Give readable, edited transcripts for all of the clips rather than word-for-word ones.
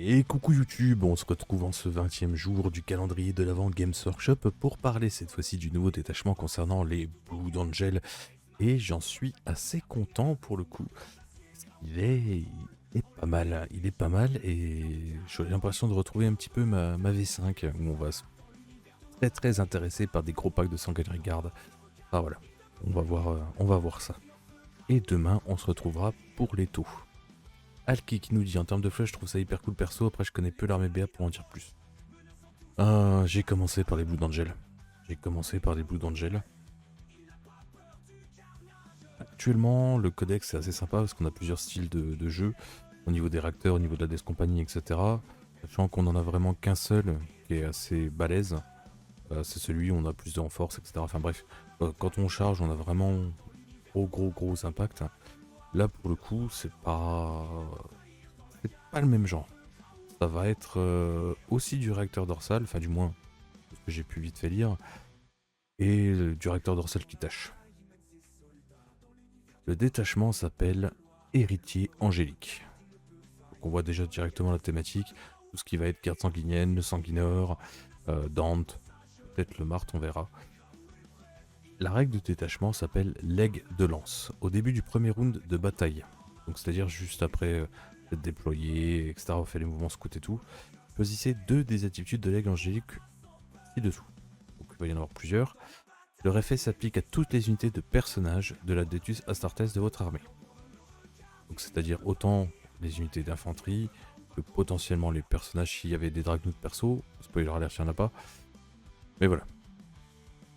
Et coucou YouTube, on se retrouve en ce 20e jour du calendrier de l'Avent Games Workshop pour parler cette fois-ci du nouveau détachement concernant les Blood Angel. Et j'en suis assez content pour le coup. Il est pas mal, il est pas mal et j'ai l'impression de retrouver un petit peu ma V5 où on va se très intéressé par des gros packs de Sanguinary Guard. Ah voilà, on va voir ça. Et demain on se retrouvera pour les taux. Alki qui nous dit en termes de flush, je trouve ça hyper cool perso, après je connais peu l'armée BA pour en dire plus. J'ai commencé par les Blood Angel. Actuellement, le codex c'est assez sympa parce qu'on a plusieurs styles de jeu, au niveau des réacteurs, au niveau de la Death Company, etc. Sachant qu'on en a vraiment qu'un seul qui est assez balèze. C'est celui où on a plus de renforce, etc. Enfin bref, quand on charge, on a vraiment gros impact. Là pour le coup, c'est pas le même genre. Ça va être aussi du réacteur dorsal, enfin du moins, ce que j'ai pu vite fait lire, et du réacteur dorsal qui tâche. Le détachement s'appelle Héritier Angélique. Donc on voit déjà directement la thématique, tout ce qui va être garde sanguinienne, le sanguinore, Dante, peut-être le Marthe, on verra. La règle de détachement s'appelle Leg de lance, au début du premier round de bataille. Donc c'est-à-dire juste après être déployé, etc., on fait les mouvements scout et tout. Choisissez 2 des aptitudes de Leg Angélique ci-dessous. Donc il va y en avoir plusieurs. Leur effet s'applique à toutes les unités de personnages de la Detus Astartes de votre armée. Donc c'est-à-dire autant les unités d'infanterie que potentiellement les personnages s'il y avait des Dragnouts perso. Spoiler alert, il n'y en a pas. Mais voilà.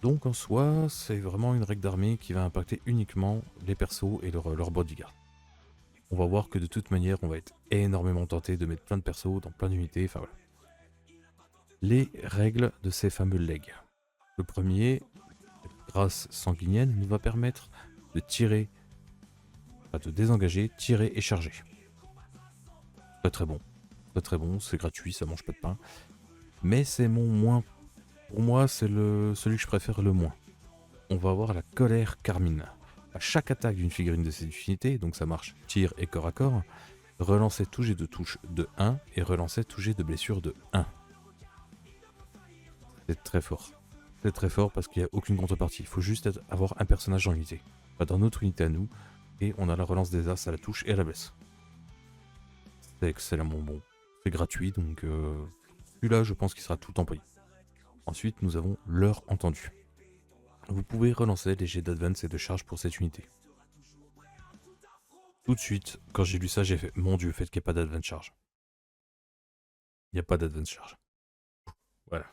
Donc en soi, c'est vraiment une règle d'armée qui va impacter uniquement les persos et leur bodyguard. On va voir que de toute manière, on va être énormément tenté de mettre plein de persos dans plein d'unités. Enfin voilà. Les règles de ces fameux legs. Le premier, grâce sanguinienne, nous va permettre de tirer, de désengager, tirer et charger. Très bon, c'est gratuit, ça mange pas de pain. Mais c'est mon moins. Pour moi, c'est celui que je préfère le moins. On va avoir la colère carmine. À chaque attaque d'une figurine de cette unité, donc ça marche tir et corps à corps, relancez tout jet de touche de 1 et relancez tout jet de blessure de 1. C'est très fort. C'est très fort parce qu'il n'y a aucune contrepartie. Il faut juste avoir un personnage dans l'unité. Pas dans notre unité à nous. Et on a la relance des as à la touche et à la blesse. C'est excellemment bon. C'est gratuit, donc celui-là, je pense qu'il sera tout employé. Ensuite, nous avons l'heure entendue. Vous pouvez relancer les jets d'advance et de charge pour cette unité. Tout de suite, quand j'ai lu ça, j'ai fait mon dieu, faites qu'il n'y ait pas d'advance charge. Il n'y a pas d'advance charge. Voilà.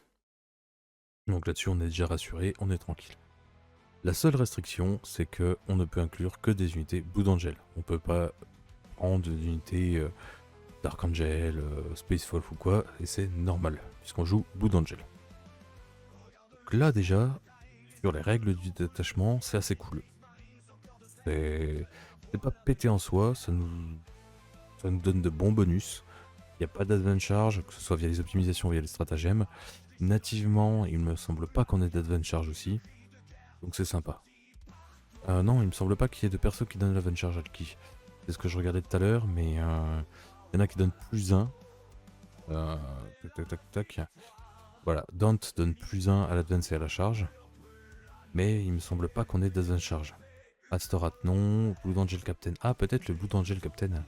Donc là-dessus, on est déjà rassuré, on est tranquille. La seule restriction, c'est que on ne peut inclure que des unités Blood Angel. On peut pas prendre des unités Dark Angel, Space Wolf ou quoi, et c'est normal, puisqu'on joue Blood Angel. Donc là déjà, sur les règles du détachement, c'est assez cool. C'est pas pété en soi, ça nous donne de bons bonus. Il n'y a pas d'advance charge, que ce soit via les optimisations ou via les stratagèmes. Nativement, il me semble pas qu'on ait d'advance charge aussi, donc c'est sympa. Non, il me semble pas qu'il y ait de persos qui donnent l'advance charge à Alki. C'est ce que je regardais tout à l'heure, mais il y en a qui donnent plus 1. Tac. Voilà, Dante donne plus 1 à l'advance et à la charge. Mais il me semble pas qu'on ait d'advance charge. Astorat non, Blue Angel Captain. Ah, peut-être le Blue Angel Captain.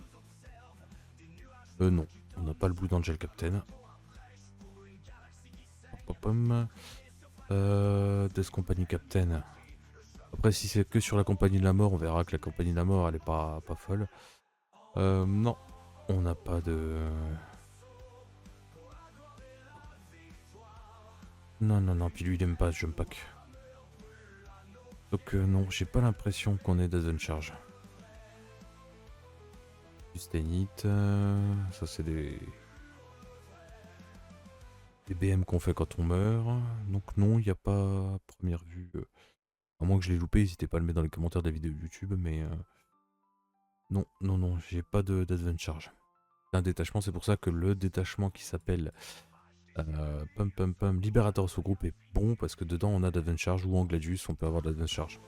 Non, on n'a pas le Blue Angel Captain. Death Company Captain. Après, si c'est que sur la compagnie de la mort, on verra que la compagnie de la mort, elle est pas folle. Non, on n'a pas de... Non, puis lui il aime pas ce jump pack. Donc non, j'ai pas l'impression qu'on ait d'advance charge. Sustainite, ça c'est des BM qu'on fait quand on meurt. Donc non, il n'y a pas à première vue. À moins que je l'ai loupé, n'hésitez pas à le mettre dans les commentaires de la vidéo YouTube, mais non, j'ai pas d'advance charge. C'est un détachement, c'est pour ça que le détachement qui s'appelle Libérateur sous groupe est bon, parce que dedans on a d'advance charge, ou en Gladius on peut avoir d'advance charge.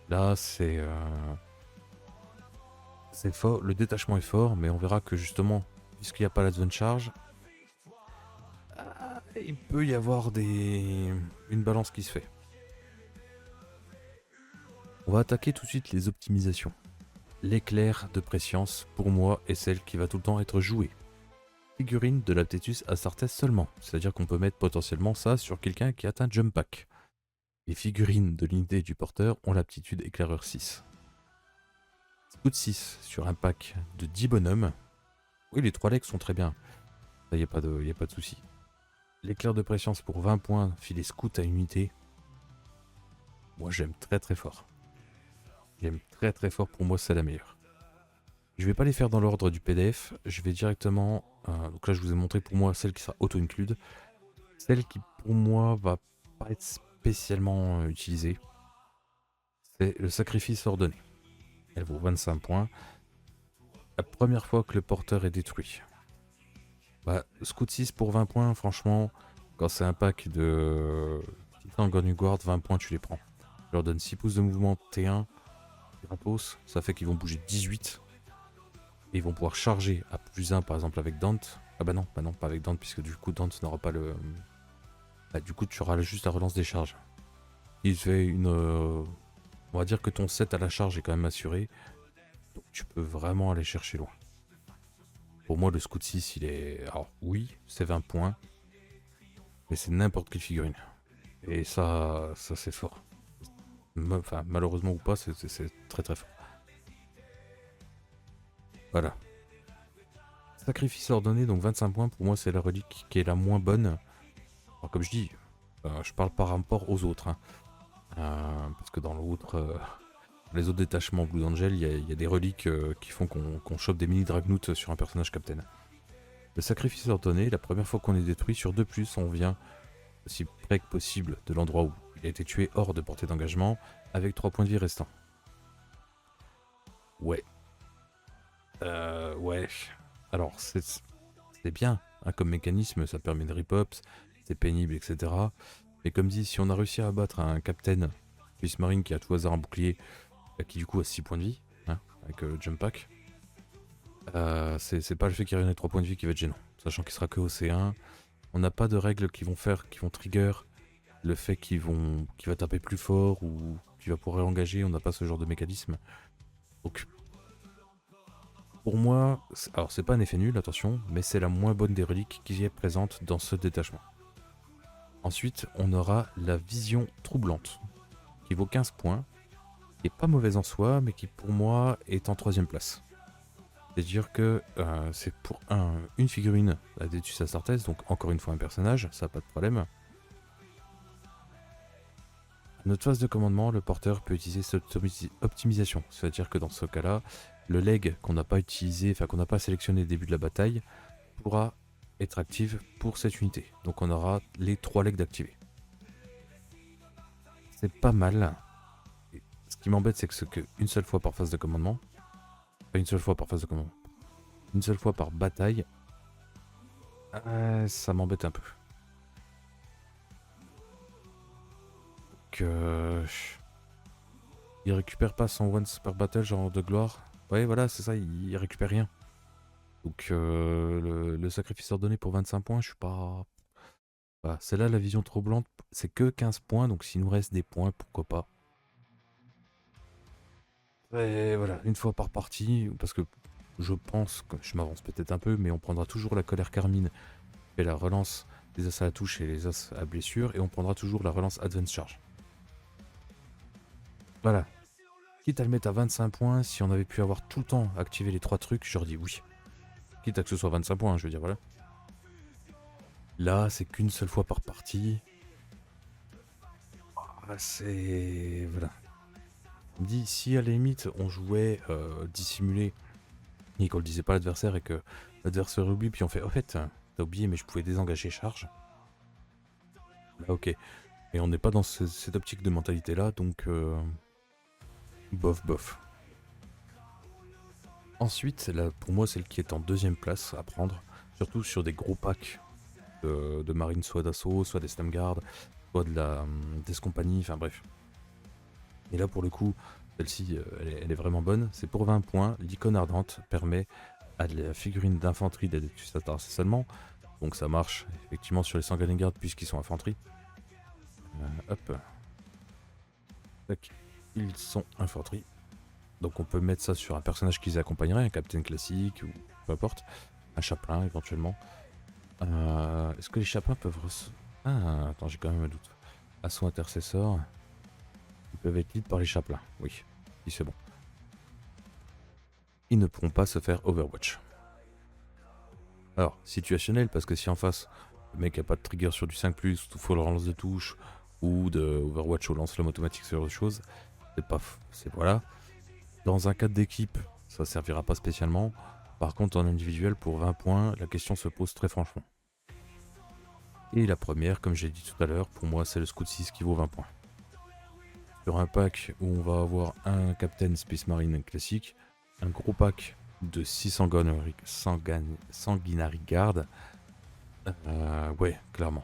Là c'est fort, le détachement est fort, mais on verra que justement puisqu'il n'y a pas l'advance charge, il peut y avoir une balance qui se fait. On va attaquer tout de suite les optimisations. L'éclair de préscience, pour moi, est celle qui va tout le temps être jouée. Figurine de l'Aptétus Astartes seulement, c'est-à-dire qu'on peut mettre potentiellement ça sur quelqu'un qui atteint Jump Pack. Les figurines de l'unité du porteur ont l'aptitude éclaireur 6. Scout 6 sur un pack de 10 bonhommes. Oui, les 3 legs sont très bien, il n'y a pas de souci. L'éclair de préscience pour 20 points, filet scout à une unité. Moi j'aime très très fort. J'aime très très fort, pour moi c'est la meilleure. Je vais pas les faire dans l'ordre du PDF, je vais directement... donc là je vous ai montré pour moi celle qui sera auto-include. Celle qui pour moi va pas être spécialement utilisée, c'est le sacrifice ordonné. Elle vaut 25 points. La première fois que le porteur est détruit. Bah, Scout 6 pour 20 points, franchement, quand c'est un pack de Titan Gun Guard, 20 points tu les prends. Je leur donne 6 pouces de mouvement T1, gratos, ça fait qu'ils vont bouger 18. Et ils vont pouvoir charger à plus 1 par exemple avec Dante. Ah bah non, pas avec Dante, puisque du coup Dante n'aura pas le... Bah, du coup tu auras juste la relance des charges. Il fait une... On va dire que ton set à la charge est quand même assuré. Donc tu peux vraiment aller chercher loin. Pour moi le Scout 6 il est... Alors oui, c'est 20 points. Mais c'est n'importe quelle figurine. Et ça c'est fort. Enfin malheureusement ou pas, c'est très très fort. Voilà. Sacrifice ordonné, donc 25 points, pour moi c'est la relique qui est la moins bonne. Alors comme je dis, je parle par rapport aux autres. Hein. Parce que dans les autres détachements Blue Angel, il y a des reliques qui font qu'on chope des mini Dragnouts sur un personnage captain. Le sacrifice ordonné, la première fois qu'on est détruit, sur 2+, on vient aussi près que possible de l'endroit où il a été tué hors de portée d'engagement, avec 3 points de vie restants. Ouais. Ouais. Alors, c'est bien, hein, comme mécanisme, ça permet de rip-ups, c'est pénible, etc. Mais comme dit, si on a réussi à abattre un captain Swiss Marine qui a tout hasard un bouclier, qui du coup a 6 points de vie, hein, avec Jump Pack, c'est pas le fait qu'il y ait 3 points de vie qui va être gênant, sachant qu'il sera que au C1. On n'a pas de règles qui vont trigger le fait qu'il va taper plus fort ou qu'il va pouvoir réengager, on n'a pas ce genre de mécanisme. Donc, pour moi, alors c'est pas un effet nul, attention, mais c'est la moins bonne des reliques qui est présente dans ce détachement. Ensuite, on aura la vision troublante, qui vaut 15 points, qui est pas mauvaise en soi, mais qui pour moi est en 3ème place. C'est-à-dire que c'est pour une figurine à Détus Astartes, donc encore une fois un personnage, ça n'a pas de problème. À notre phase de commandement, le porteur peut utiliser cette optimisation, c'est-à-dire que dans ce cas-là, le leg qu'on n'a pas utilisé, enfin qu'on n'a pas sélectionné au début de la bataille, pourra être active pour cette unité. Donc on aura les 3 legs d'activer. C'est pas mal. Et ce qui m'embête, c'est que ce qu'une seule fois par phase de commandement, pas une seule fois par phase de commandement, une seule fois par bataille, ça m'embête un peu. Il récupère pas son once per battle genre de gloire. Ouais voilà c'est ça, il récupère rien. Donc le sacrifice ordonné pour 25 points, je suis pas... Voilà, c'est là la vision troublante, c'est que 15 points, donc s'il nous reste des points, pourquoi pas. Et voilà, une fois par partie, parce que je pense que je m'avance peut-être un peu, mais on prendra toujours la colère carmine et la relance des as à la touche et les as à blessure, et on prendra toujours la relance advance charge. Voilà. Quitte à le mettre à 25 points, si on avait pu avoir tout le temps activé les 3 trucs, je leur dis oui. Quitte à que ce soit 25 points, je veux dire, voilà. Là, c'est qu'une seule fois par partie. C'est... Voilà. On me dit, si à la limite, on jouait dissimulé, et qu'on le disait pas à l'adversaire, et que l'adversaire oublie, puis on fait, en fait, t'as oublié, mais je pouvais désengager charge. Là, ok. Et on n'est pas dans cette optique de mentalité-là, donc... bof, bof. Ensuite, là, pour moi, celle qui est en 2ème place à prendre, surtout sur des gros packs de marines, soit d'assaut, soit des stamguards, soit des compagnies, enfin bref. Et là, pour le coup, celle-ci, elle est vraiment bonne. C'est pour 20 points. L'icône ardente permet à de la figurine d'infanterie d'Adeptus Astartes seulement. Donc ça marche effectivement sur les Sangalen Guard puisqu'ils sont infanterie. Hop. Tac. Ils sont infanterie. Donc on peut mettre ça sur un personnage qui les accompagnerait, un capitaine classique ou peu importe. Un chaplain éventuellement. Est-ce que les chaplains peuvent Ah, attends, j'ai quand même un doute. Assaut intercesseur. Ils peuvent être lead par les chaplains. Oui, si c'est bon. Ils ne pourront pas se faire Overwatch. Alors, situationnel, parce que si en face, le mec a pas de trigger sur du 5+, ou faut le relance de touche, ou de Overwatch au lance-flamme automatique, ce genre de choses, c'est pas... c'est voilà. Dans un cadre d'équipe, ça servira pas spécialement. Par contre, en individuel, pour 20 points, la question se pose très franchement. Et la première, comme j'ai dit tout à l'heure, pour moi, c'est le Scout 6 qui vaut 20 points. Sur un pack où on va avoir un Captain Space Marine classique, un gros pack de 6 Sanguinary Guard, ouais, clairement.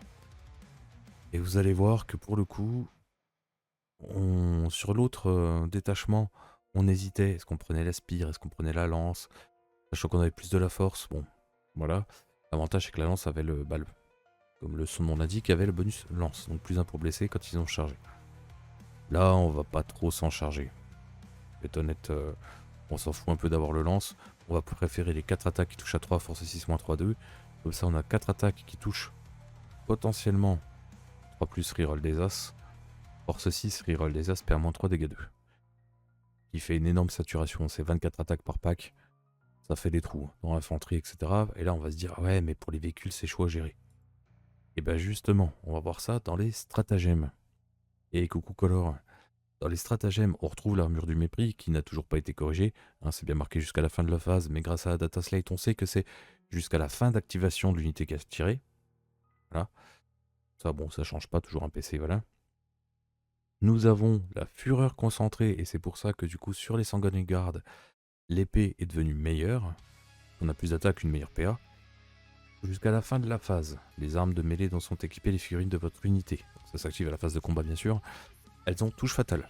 Et vous allez voir que pour le coup, sur l'autre détachement, on hésitait. Est-ce qu'on prenait la spire? Est-ce qu'on prenait la lance? Sachant qu'on avait plus de la force, bon, voilà. L'avantage, c'est que la lance avait le balle. Comme le son nom l'indique, avait le bonus lance. Donc plus 1 pour blesser quand ils ont chargé. Là, on va pas trop s'en charger. Je vais être honnête, on s'en fout un peu d'avoir le lance. On va préférer les 4 attaques qui touchent à 3, force 6, moins 3, 2. Comme ça, on a 4 attaques qui touchent potentiellement 3 plus reroll des as. Force 6, reroll des as, perd moins 3, dégâts 2. Qui fait une énorme saturation. C'est 24 attaques par pack. Ça fait des trous dans l'infanterie, etc. Et là, on va se dire, ouais, mais pour les véhicules, c'est chaud à gérer. Et bien justement, on va voir ça dans les stratagèmes. Et coucou Color. Dans les stratagèmes, on retrouve l'armure du mépris qui n'a toujours pas été corrigée. Hein, c'est bien marqué jusqu'à la fin de la phase, mais grâce à la Data Slate, on sait que c'est jusqu'à la fin d'activation de l'unité qui a tiré. Voilà. Ça, bon, ça change pas, toujours un PC, voilà. Nous avons la fureur concentrée, et c'est pour ça que du coup, sur les Sanguinary Guard, l'épée est devenue meilleure. On a plus d'attaque, une meilleure PA. Jusqu'à la fin de la phase, les armes de mêlée dont sont équipées les figurines de votre unité, ça s'active à la phase de combat bien sûr, elles ont touche fatale.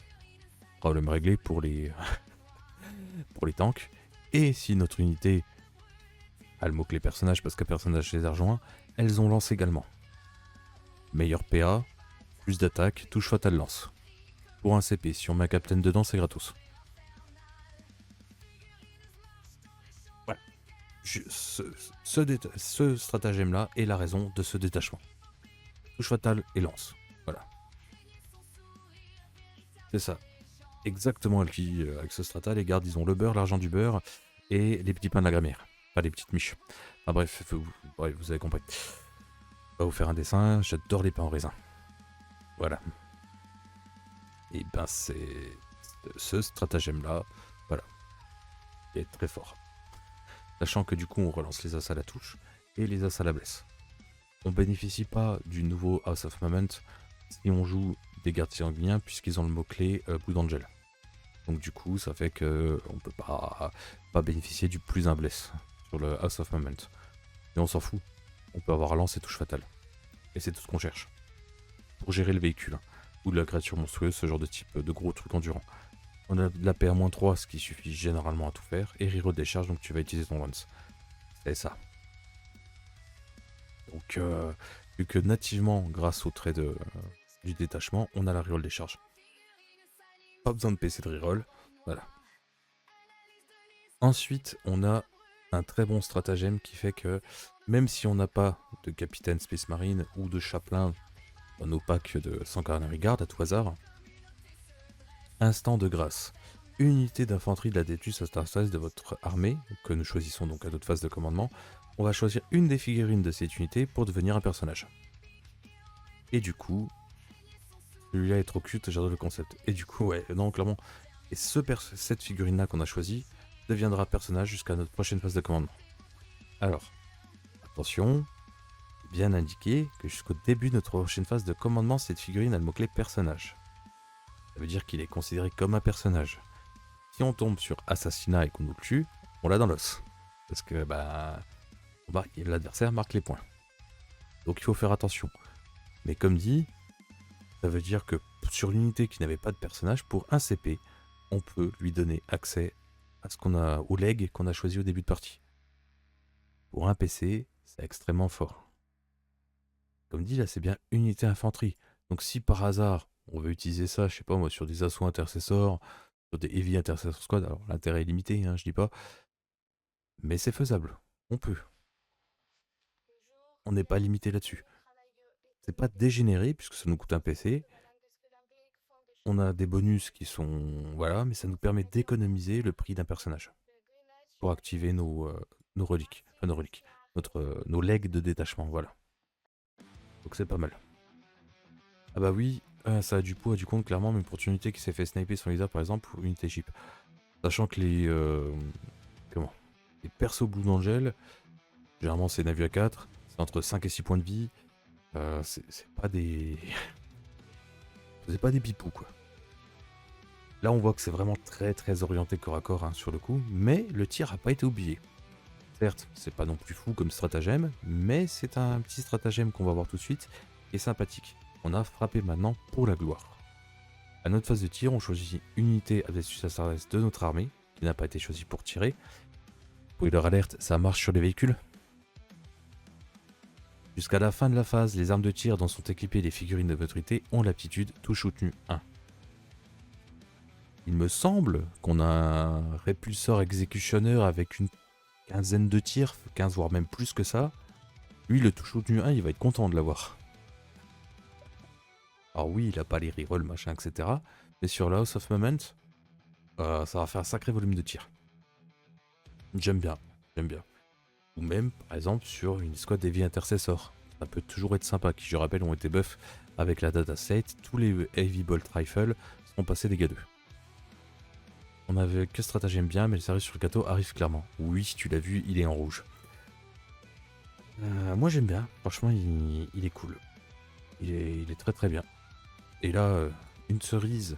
Problème réglé pour les, pour les tanks. Et si notre unité a le mot-clé personnage parce qu'un personnage les a rejoints, elles ont lance également. Meilleur PA, plus d'attaque, touche fatale lance. Pour un CP, si on met un captain dedans, c'est gratos. Ouais. Ce stratagème-là est la raison de ce détachement. Touche fatale et lance. Voilà. C'est ça. Exactement avec ce strata, les gardes, ils ont le beurre, l'argent du beurre et les petits pains de la grammaire. Pas les petites miches. Enfin bref, vous avez compris. On va vous faire un dessin, j'adore les pains en raisin. Voilà. Et ben c'est ce stratagème-là, voilà, qui est très fort. Sachant que du coup on relance les as à la touche et les as à la blesse. On bénéficie pas du nouveau House of Moment si on joue des gardes sanguiniens puisqu'ils ont le mot-clé Blood Angel. Donc du coup ça fait que on peut pas bénéficier du plus 1 bless sur le House of Moment. Et on s'en fout. On peut avoir lance et touche fatale. Et c'est tout ce qu'on cherche. Pour gérer le véhicule. Ou de la créature monstrueuse, ce genre de type de gros trucs endurants. On a de la PA-3, ce qui suffit généralement à tout faire. Et reroll des charges, donc tu vas utiliser ton once. C'est ça. Donc vu que nativement, grâce au trait du détachement, on a la reroll des charges. Pas besoin de PC de reroll. Voilà. Ensuite, on a un très bon stratagème qui fait que même si on n'a pas de capitaine Space Marine ou de chaplain dans nos packs de Sanguinary Guard à tout hasard, instant de grâce. Une unité d'infanterie de la Adeptus Astartes de votre armée, que nous choisissons donc à notre phase de commandement, on va choisir une des figurines de cette unité pour devenir un personnage. Et du coup, celui-là est trop cute, j'adore le concept. Et du coup, ouais, non, clairement, et cette figurine-là qu'on a choisie deviendra personnage jusqu'à notre prochaine phase de commandement. Alors, attention, bien indiqué que jusqu'au début de notre prochaine phase de commandement, cette figurine a le mot-clé personnage. Ça veut dire qu'il est considéré comme un personnage. Si on tombe sur assassinat et qu'on nous le tue, on l'a dans l'os. Parce que l'adversaire marque les points. Donc il faut faire attention. Mais comme dit, ça veut dire que sur l'unité qui n'avait pas de personnage, pour un CP, on peut lui donner accès à ce qu'on a au leg qu'on a choisi au début de partie. Pour un PC, c'est extrêmement fort. Comme dit là, c'est bien unité infanterie. Donc si par hasard, on veut utiliser ça, je sais pas moi, sur des assauts intercessors, sur des heavy intercessor squad, alors l'intérêt est limité, hein, je dis pas, mais c'est faisable. On peut. On n'est pas limité là-dessus. C'est pas dégénéré puisque ça nous coûte un PC. On a des bonus qui sont... Voilà, mais ça nous permet d'économiser le prix d'un personnage pour activer nos reliques. Enfin, nos reliques. Nos legs de détachement, voilà. Donc c'est pas mal. Ah bah oui, ça a du pot à du compte, clairement, même pour une unité qui s'est fait sniper sur Lisa, par exemple, ou unité chip. Sachant que les... comment les persos Blue Angel, généralement c'est Navu à 4, c'est entre 5 et 6 points de vie. C'est pas des... c'est pas des pipous, quoi. Là, on voit que c'est vraiment très orienté corps à corps hein, sur le coup, mais le tir a pas été oublié. Certes, c'est pas non plus fou comme stratagème, mais c'est un petit stratagème qu'on va voir tout de suite et sympathique. On a frappé maintenant pour la gloire. À notre phase de tir, on choisit une unité Adeptus Astartes de notre armée, qui n'a pas été choisie pour tirer. Spoiler alerte, ça marche sur les véhicules. Jusqu'à la fin de la phase, les armes de tir dont sont équipées les figurines de votre unité ont l'aptitude touche soutenue 1. Il me semble qu'on a un répulsor exécutionneur avec une quinzaine de tirs, 15 voire même plus que ça. Lui, le touche soutenu 1, il va être content de l'avoir. Alors oui, il a pas les rerolls, machin, etc. Mais sur la House of Moment, ça va faire un sacré volume de tir. J'aime bien. Ou même, par exemple, sur une squad Heavy Intercessor. Ça peut toujours être sympa, qui je rappelle ont été buffs avec la dataset. Tous les Heavy Bolt Rifle seront passés dégâts 2. On avait que stratagème bien, mais le service sur le gâteau arrive clairement. Oui, tu l'as vu, il est en rouge. Moi j'aime bien, franchement il est cool. Il est très bien. Et là, une cerise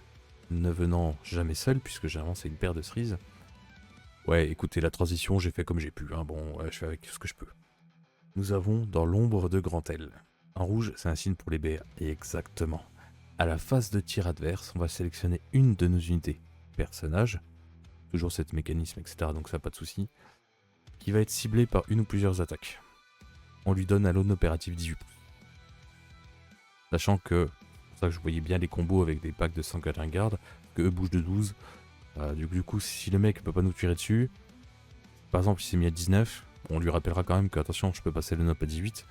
ne venant jamais seule, puisque généralement c'est une paire de cerises. Ouais, écoutez, la transition, j'ai fait comme j'ai pu. Hein. Bon, je fais avec ce que je peux. Nous avons dans l'ombre de Grand L. En rouge, c'est un signe pour les BR. Et exactement. À la phase de tir adverse, on va sélectionner une de nos unités. Personnage, toujours cette mécanisme, etc. Donc ça pas de souci. Qui va être ciblée par une ou plusieurs attaques. On lui donne un load opératif 18 pouces. Sachant que, c'est pour ça que je voyais bien les combos avec des packs de Sanguin Guard, que eux bougent de 12. Du coup, si le mec peut pas nous tirer dessus, par exemple il s'est mis à 19, on lui rappellera quand même que attention, je peux passer le NOP à 18.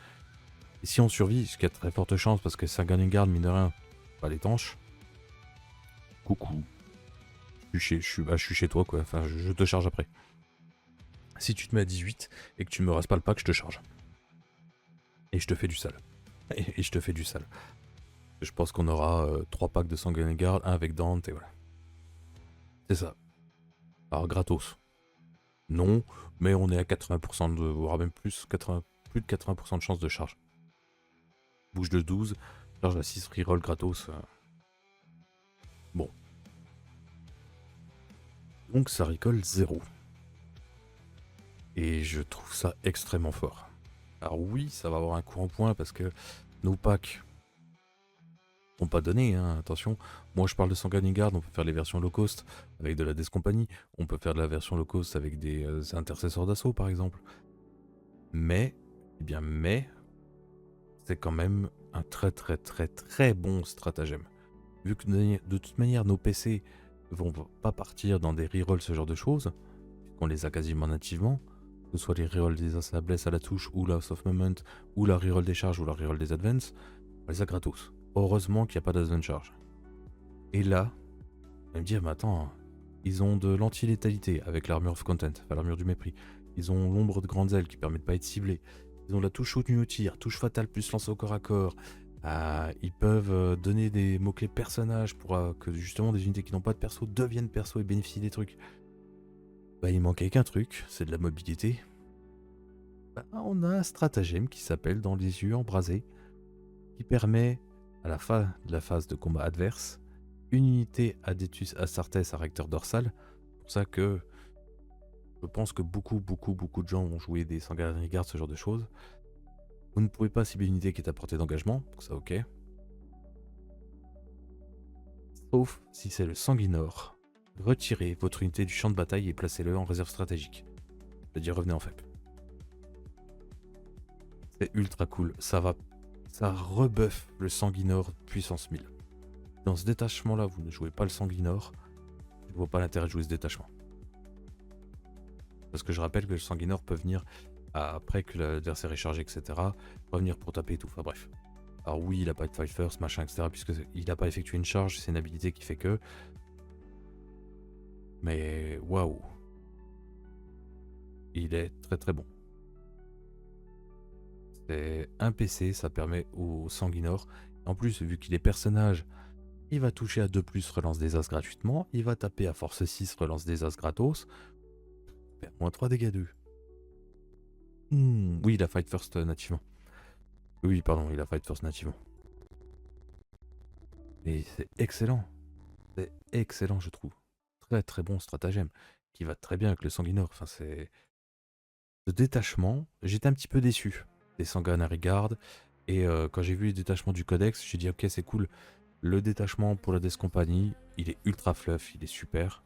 Et si on survit, ce qui a très forte chance parce que Sanguin Guard, mine de rien, pas l'étanche. Coucou. Je suis chez toi quoi, enfin je te charge après. Si tu te mets à 18 et que tu me rases pas le pack, je te charge. Et je te fais du sale. Et je te fais du sale. Je pense qu'on aura 3 packs de Sanguin Guard, un avec Dante et voilà. C'est ça. Alors gratos. Non, mais on est à 80% de, voire même plus, plus de 80% de chance de charge. Bouge de 12, charge à 6 reroll gratos. Bon. Donc ça récolte 0. Et je trouve ça extrêmement fort. Alors oui, ça va avoir un coup en point parce que nos packs n'ont pas donné, hein, attention. Moi je parle de Sanguin Guard, on peut faire les versions low cost avec de la Death Company, on peut faire de la version low cost avec des intercesseurs d'assaut par exemple. Mais, eh bien c'est quand même un très bon stratagème. Vu que de toute manière nos PC vont pas partir dans des rerolls ce genre de choses, puisqu'on les a quasiment nativement, que ce soit les rerolls des Assabless à la touche, ou la House of Moment, ou la reroll des charges, ou la reroll des Advance, on les a gratos. Heureusement qu'il n'y a pas d'Advance Charge. Et là, on va me dire, mais attends, ils ont de l'anti-létalité avec l'armure of content, enfin l'armure du mépris. Ils ont l'ombre de grandes ailes qui permet de pas être ciblé. Ils ont la touche soutenue au tir, touche fatale plus lance au corps à corps. Ils peuvent donner des mots-clés personnages pour que justement des unités qui n'ont pas de perso deviennent perso et bénéficient des trucs. Bah il manquait qu'un truc, c'est de la mobilité. Bah, on a un stratagème qui s'appelle Dans les yeux embrasés, qui permet, à la fin de la phase de combat adverse, une unité Adeptus Astartes à recteur dorsal. C'est pour ça que je pense que beaucoup de gens vont jouer des Sanguin Guard, ce genre de choses. Vous ne pouvez pas cibler une unité qui est à portée d'engagement, donc ça ok. Sauf si c'est le Sanguinor. Retirez votre unité du champ de bataille et placez-le en réserve stratégique. C'est-à-dire revenez en FEP. C'est ultra cool. Ça rebuff le Sanguinor puissance 1000. Dans ce détachement-là, vous ne jouez pas le Sanguinor. Je ne vois pas l'intérêt de jouer ce détachement. Parce que je rappelle que le Sanguinor peut venir après que l'adversaire est chargé, etc. Revenir pour taper et tout. Enfin bref. Alors oui, il n'a pas de fight first, machin, etc. Puisqu'il n'a pas effectué une charge, c'est une habilité qui fait que. Mais waouh. Il est très très bon. C'est un PC, ça permet au Sanguinor. En plus, vu qu'il est personnage, il va toucher à 2+, relance des as gratuitement. Il va taper à force 6, relance des as gratos. Faire moins 3 dégâts 2. Oui, il a fight first nativement. Oui, pardon, il a fight first nativement. Et c'est excellent. C'est excellent, je trouve. Très très bon stratagème. Qui va très bien avec le Sanguinor. Enfin, c'est. Ce détachement, j'étais un petit peu déçu des Sanguinary Guard. Et quand j'ai vu les détachements du Codex, j'ai dit ok, c'est cool. Le détachement pour la Death Company, il est ultra fluff, il est super.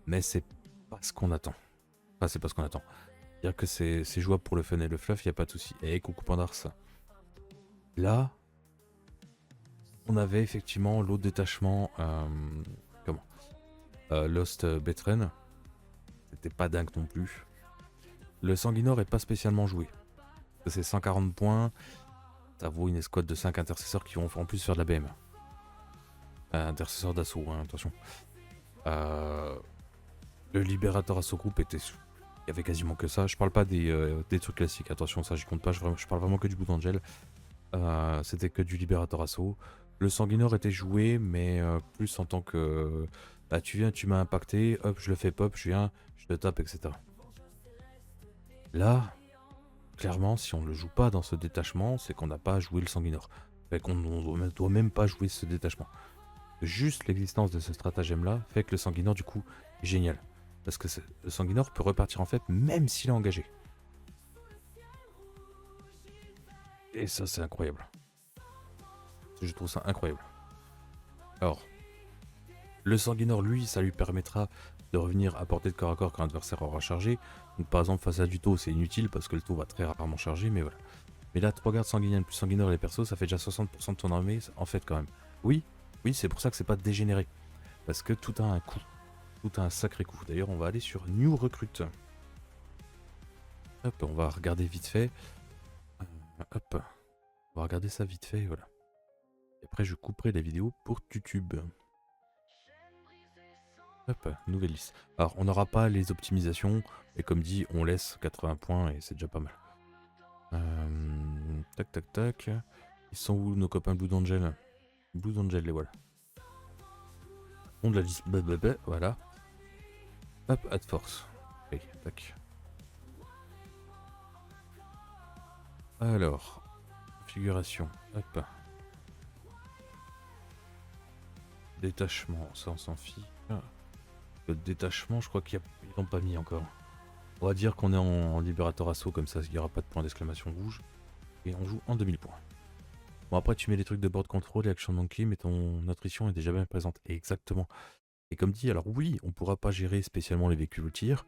Mais c'est pas ce qu'on attend. Enfin, c'est pas ce qu'on attend. C'est-à-dire que c'est jouable pour le fun et le fluff, il n'y a pas de souci. Et coucou Pandars. Là, on avait effectivement l'autre détachement. Comment Lost Betren. C'était pas dingue non plus. Le Sanguinor est pas spécialement joué. C'est 140 points. Ça vaut une escouade de 5 intercesseurs qui vont en plus faire de la BM. Intercesseurs d'assaut, hein, attention. Le Libérateur Assaut Group était. Il y avait quasiment que ça. Je parle pas des trucs classiques, attention, ça j'y compte pas. Je parle vraiment que du Blood Angel. C'était que du Libérateur Assaut. Le Sanguinor était joué, mais plus en tant que. Bah, tu viens, tu m'as impacté, hop, je le fais pop, je viens, je te tape, etc. Là, clairement, si on ne le joue pas dans ce détachement, c'est qu'on n'a pas joué le Sanguinor. Fait qu'on ne doit même pas jouer ce détachement. Juste l'existence de ce stratagème-là fait que le Sanguinor, du coup, est génial. Parce que le Sanguinor peut repartir en fait même s'il est engagé. Et ça, c'est incroyable. Je trouve ça incroyable. Alors, le Sanguinor, lui, ça lui permettra de revenir à portée de corps à corps quand l'adversaire aura chargé. Donc par exemple, face à du taux, c'est inutile parce que le taux va très rarement charger, mais voilà. Mais là, 3 gardes sanguiniennes plus Sanguinor et les persos, ça fait déjà 60% de ton armée, en fait, quand même. Oui, c'est pour ça que c'est pas dégénéré. Parce que tout a un coût. Tout a un sacré coup. D'ailleurs, on va aller sur New Recruit. Hop, on va regarder vite fait. Hop, on va regarder ça vite fait, voilà. Et après, je couperai les vidéos pour YouTube. Hop, nouvelle liste. Alors, on n'aura pas les optimisations, mais comme dit, on laisse 80 points et c'est déjà pas mal. Tac, tac, tac. Ils sont où nos copains Blood Angel? Blood Angel, les voilà. On de la liste, voilà. Hop, add force. Ok, tac. Alors, configuration, hop. Détachement, ça on s'en fiche. Le détachement, je crois qu'ils l'ont pas mis encore. On va dire qu'on est en libérateur assaut, comme ça il n'y aura pas de point d'exclamation rouge. Et on joue en 2000 points. Bon, après tu mets les trucs de board control et action monkey, mais ton attrition est déjà bien présente. Et exactement. Et comme dit, alors oui, on pourra pas gérer spécialement les véhicules tir.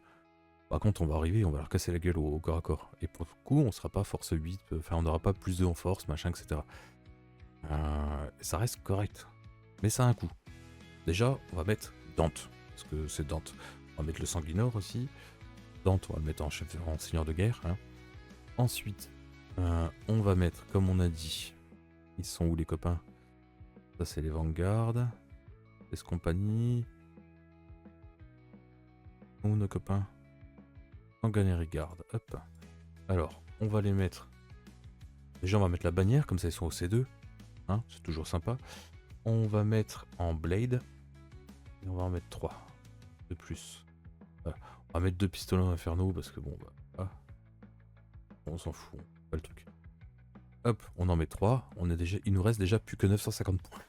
Par contre, on va arriver, on va leur casser la gueule au corps à corps. Et pour le coup, on sera pas force 8, enfin on n'aura pas plus 2 en force, machin, etc. Ça reste correct. Mais ça a un coût. Déjà, on va mettre Dante, parce que c'est Dante. On va mettre le Sanguinor aussi. Dante, on va le mettre en seigneur de guerre. Hein. Ensuite, on va mettre, comme on a dit, ils sont où les copains? Ça c'est les Vanguard. Les compagnies. Où nos copains? Sanguinary Guard, hop. Alors, on va les mettre. Déjà, on va mettre la bannière, comme ça ils sont au C2. Hein, c'est toujours sympa. On va mettre en Blade. Et on va en mettre 3 de plus. Voilà. On va mettre 2 pistolets infernaux parce que bon, bah, on s'en fout, pas le truc. Hop, on en met 3. Il nous reste déjà plus que 950 points.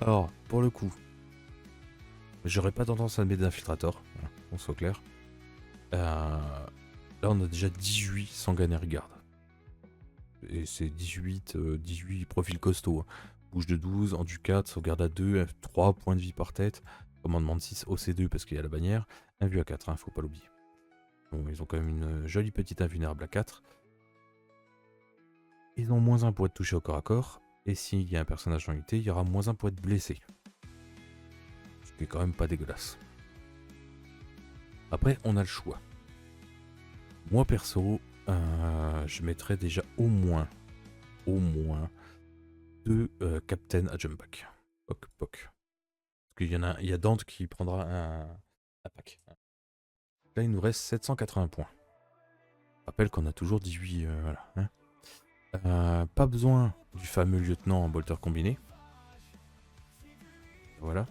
Alors, pour le coup, j'aurais pas tendance à mettre d'infiltrator, voilà, on soit clair. Là, on a déjà 18 Sanguinary Guard. Et c'est 18 profils costauds. Hein. Bouge de 12, en du 4, sauvegarde à 2, 3 points de vie par tête. Commandement de 6, OC2 parce qu'il y a la bannière. Un vue à 4, hein, faut pas l'oublier. Bon, ils ont quand même une jolie petite invulnérable à 4. Ils ont -1 pour être touchés au corps à corps. Et s'il y a un personnage en unité, il y aura -1 pour être blessé. Ce qui est quand même pas dégueulasse. Après, on a le choix. Moi perso, je mettrais déjà au moins 2 Captain à jump pack. Poc, poc. Parce qu'il y en a, il y a Dante qui prendra un pack. Là, il nous reste 780 points. Je rappelle qu'on a toujours 18. Voilà. Hein. Pas besoin du fameux lieutenant en bolter combiné. Voilà.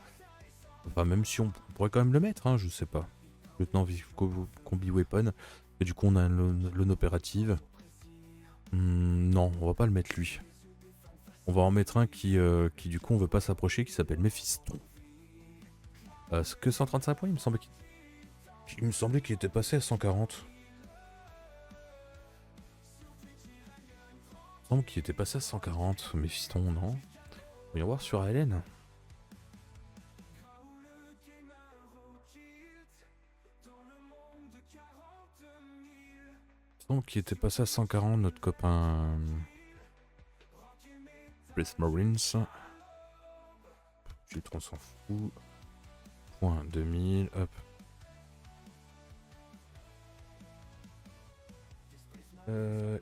Enfin, même si on pourrait quand même le mettre, hein, je sais pas. Lieutenant combi weapon. Et du coup, on a l'on opérative. Non, on va pas le mettre lui. On va en mettre un qui du coup, on veut pas s'approcher, qui s'appelle Mephiston. Que 135 points, il me semblait qu'il était passé à 140. Il me semble qu'il était passé à 140, Mephiston, non? Voyons voir sur Hélène. Donc, qui était passé à 140, notre copain. Breath Marines. On s'en fout. Point 2000, hop.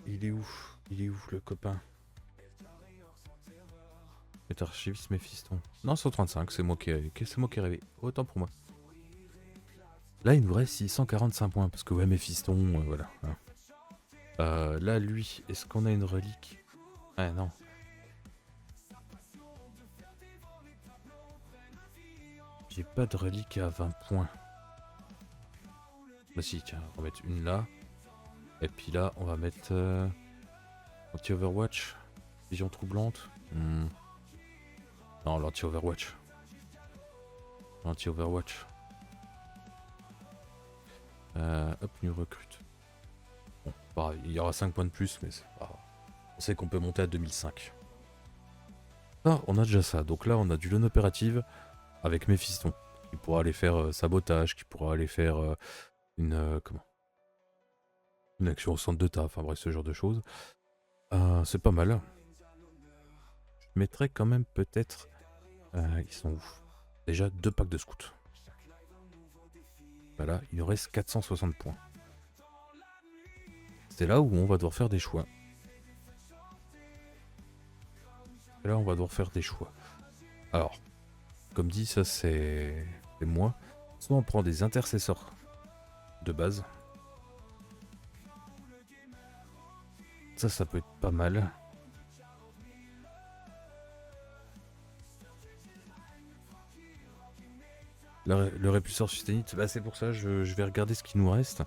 Il est où? Il est où le copain? C'est archiviste Mephiston. Non, 135, c'est moi qui ai rêvé. Autant pour moi. Là, il nous reste 645 points, parce que ouais, Mephiston, voilà. Hein. Là, lui, est-ce qu'on a une relique? Ah non. J'ai pas de relique à 20 points. Bah si, tiens, on va mettre une là. Et puis là, on va mettre anti-overwatch. Vision troublante. Non, l'anti-overwatch. L'anti-overwatch. Hop, new recrute. Bon, pareil, il y aura 5 points de plus, mais c'est pas grave. On sait qu'on peut monter à 2005. Ah, on a déjà ça. Donc là, on a du lone opérative avec Mephiston. Qui pourra aller faire sabotage, qui pourra aller faire comment? Une action au centre de tas, enfin bref, ce genre de choses. C'est pas mal. Je mettrais quand même peut-être... ils sont où? Déjà 2 packs de scouts. Voilà, il nous reste 460 points. C'est là où on va devoir faire des choix. Là, on va devoir faire des choix. Alors, comme dit, ça c'est moi. Soit on prend des intercesseurs de base. Ça peut être pas mal. Le répulseur susténite, bah c'est pour ça, je vais regarder ce qui nous reste.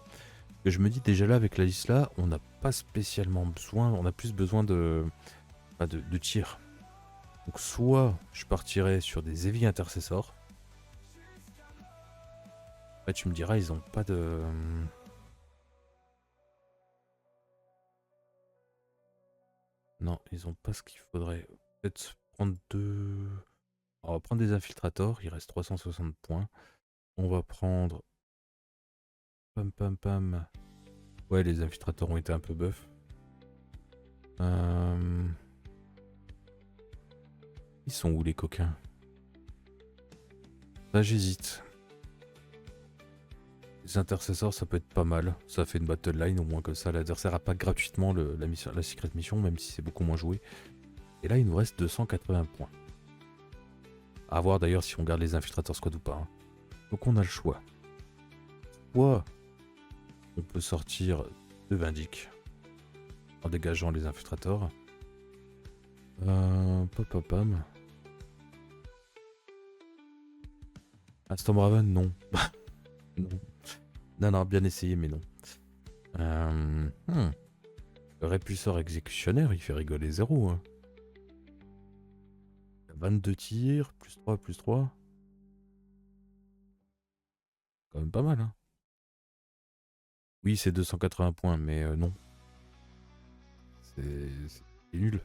Et je me dis déjà là, avec la liste là, on n'a pas spécialement besoin, on a plus besoin de tir. Donc soit je partirai sur des heavy intercessors. Après tu me diras, ils ont pas de... Non, ils ont pas ce qu'il faudrait. Peut-être prendre deux... On va prendre des infiltrators, il reste 360 points. On va prendre... Pam pam pam. Ouais, les infiltrateurs ont été un peu buff. Ils sont où les coquins? Là j'hésite. Les intercesseurs ça peut être pas mal. Ça fait une battle line au moins, comme ça l'adversaire a pas gratuitement la secret mission, même si c'est beaucoup moins joué. Et là il nous reste 280 points. À voir d'ailleurs si on garde les infiltrateurs squad ou pas. Hein. Donc on a le choix. Soit on peut sortir de Vindic en dégageant les infiltrateurs. Pam. Ah, Stormraven, non. Non, bien essayé, mais non. Le répulseur exécutionnaire, il fait rigoler 0. Hein. 22 tirs, plus 3. Quand même pas mal, hein. Oui, c'est 280 points, mais non. C'est nul.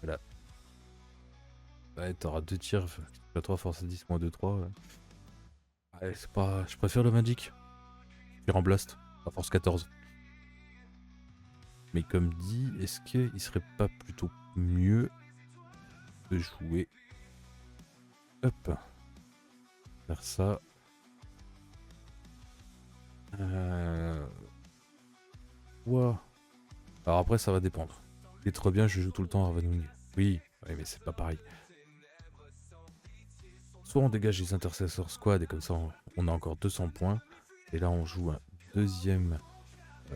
Voilà. Ouais, t'auras 2 tirs, 3 force à 10, moins 2, 3. Ouais, c'est pas... Je préfère le Magic. Tir en blast, à force 14. Mais comme dit, est-ce qu'il serait pas plutôt mieux de jouer... Hop. Faire ça. Ouah. Alors après, ça va dépendre. C'est trop bien, je joue tout le temps à Ravenwing. Oui, mais c'est pas pareil. Soit on dégage les intercesseurs squad et comme ça on a encore 200 points. Et là on joue un deuxième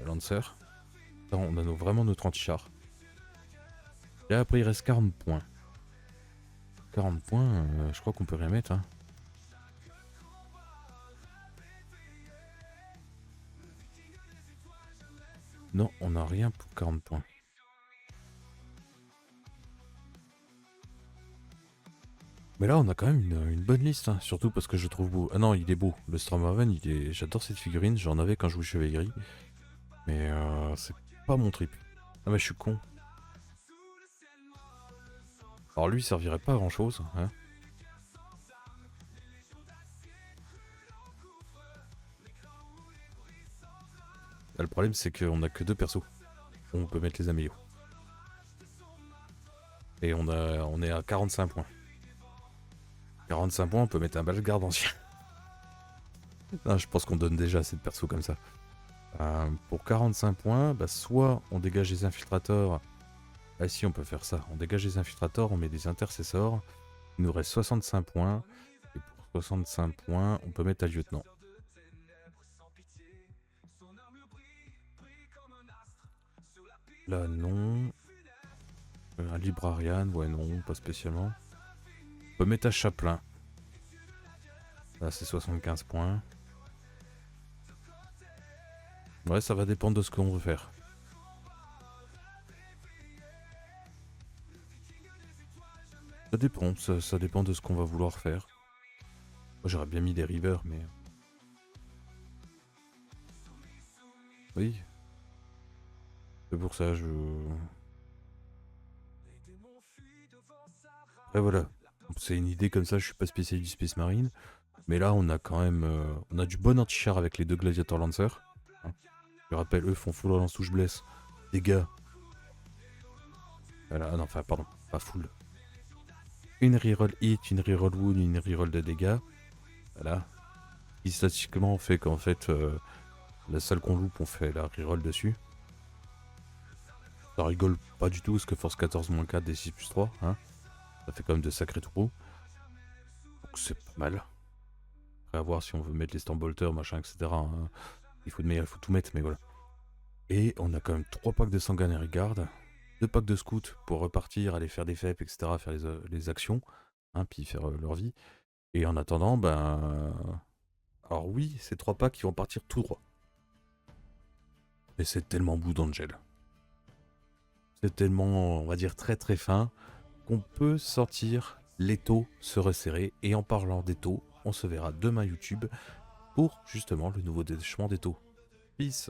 lancer. Là on a vraiment notre anti-char. Et après il reste 40 points. 40 points, je crois qu'on peut rien mettre. Hein. Non, on n'a rien pour 40 points. Mais là, on a quand même une bonne liste, hein, surtout parce que je trouve beau. Ah non, il est beau. Le Stormhaven, il est. J'adore cette figurine. J'en avais quand je jouais Chevalier Gris. Mais c'est pas mon trip. Ah mais je suis con. Alors lui, il servirait pas à grand chose. Hein. Là, le problème, c'est qu'on a que 2 persos. On peut mettre les amélios. Et on est à 45 points. 45 points, on peut mettre un Balgarde ancien. Non, je pense qu'on donne déjà assez de persos comme ça. Pour 45 points, bah, soit on dégage les infiltrateurs. Ah si, on peut faire ça. On dégage les infiltrateurs, on met des intercesseurs. Il nous reste 65 points. Et pour 65 points, on peut mettre un lieutenant. Là, non. Un librarian, ouais, non, pas spécialement. On peut mettre un chaplain. Là, c'est 75 points. Ouais, ça va dépendre de ce qu'on veut faire. Ça dépend, ça dépend de ce qu'on va vouloir faire. Moi, j'aurais bien mis des rivers, mais... Oui. C'est pour ça, je... Après, voilà. C'est une idée comme ça, je suis pas spécialiste du Space Marine. Mais là, on a quand même... on a du bon anti-char avec les 2 Gladiator Lancers. Hein. Je rappelle, eux font full relance touche blesse. Dégâts. Voilà, non, enfin, pardon, pas full. Une reroll hit, une reroll wound, une reroll de dégâts. Voilà. Et statistiquement, on fait qu'en fait, la seule qu'on loupe, on fait la reroll dessus. Ça rigole pas du tout, parce que force 14-4 des 6 plus 3, hein. Ça fait quand même de sacrés trous. Donc c'est pas mal. Après à voir si on veut mettre les Stormbolters, machin, etc. Hein. Il faut tout mettre, mais voilà. Et on a quand même 3 packs de Sanguinary Guard, 2 packs de Scouts pour repartir, aller faire des FEP, etc., faire les actions, hein, puis faire leur vie. Et en attendant, ben... Alors oui, ces 3 packs qui vont partir tout droit. Et c'est tellement bout d'Angel. C'est tellement, on va dire, très très fin, qu'on peut sortir l'étau se resserrer. Et en parlant d'étau, on se verra demain YouTube pour justement le nouveau détachement d'étau. Peace.